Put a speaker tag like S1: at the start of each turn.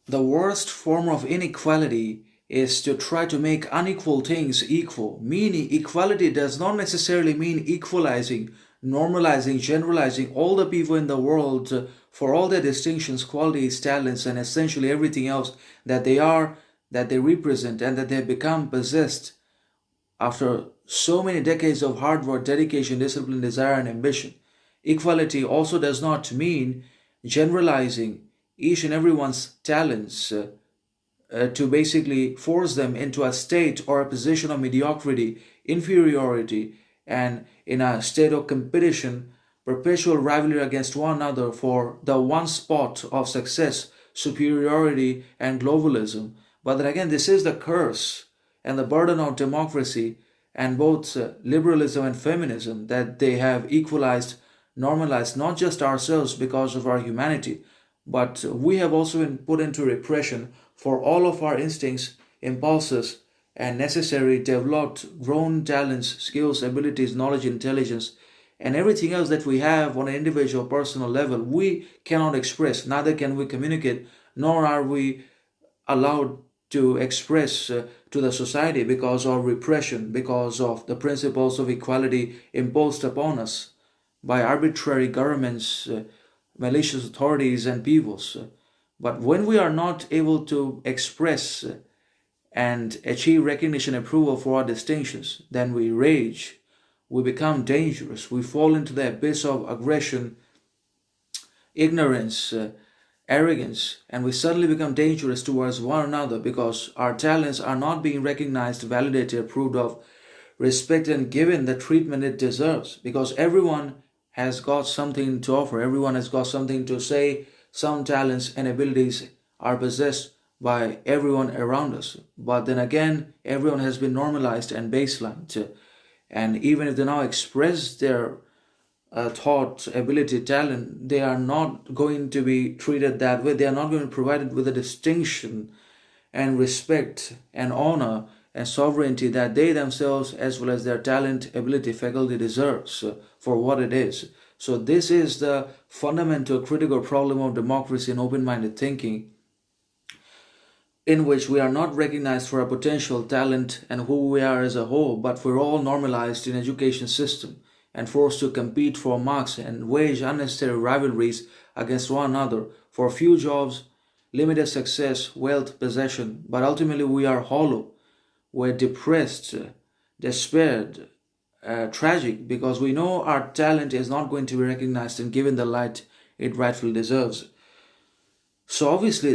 S1: The worst form of inequality is to try to make unequal things equal. Meaning, equality does not necessarily mean equalizing, normalizing, generalizing all the people in the world for all their distinctions, qualities, talents, and essentially everything else that they are, that they represent, and that they have become possessed after so many decades of hard work, dedication, discipline, desire, and ambition. Equality also does not mean generalizing each and everyone's talents to basically force them into a state or a position of mediocrity, inferiority, and in a state of competition, perpetual rivalry against one another for the one spot of success, superiority, and globalism. But then again, this is the curse and the burden of democracy and both liberalism and feminism, that they have equalized, normalized not just ourselves because of our humanity, but we have also been put into repression for all of our instincts, impulses, and necessary developed, grown talents, skills, abilities, knowledge, intelligence, and everything else that we have on an individual personal level. We cannot express, neither can we communicate, nor are we allowed to express to the society because of repression, because of the principles of equality imposed upon us by arbitrary governments, malicious authorities, and peoples. But when we are not able to express and achieve recognition and approval for our distinctions, then we rage, we become dangerous, we fall into the abyss of aggression, ignorance, arrogance, and we suddenly become dangerous towards one another because our talents are not being recognized, validated, approved of, respected, and given the treatment it deserves. Because everyone has got something to offer, everyone has got something to say. Some talents and abilities are possessed by everyone around us, but then again, everyone has been normalized and baselined. And even if they now express their thought, ability, talent, they are not going to be treated that way. They are not going to be provided with the distinction and respect and honor and sovereignty that they themselves, as well as their talent, ability, faculty, deserves for what it is. So this is the fundamental critical problem of democracy and open-minded thinking, in which we are not recognized for our potential, talent, and who we are as a whole, but we're all normalized in education system and forced to compete for marks and wage unnecessary rivalries against one another for few jobs, limited success, wealth, possession. But ultimately we are hollow, we're depressed, despaired, tragic, because we know our talent is not going to be recognized and given the light it rightfully deserves. So obviously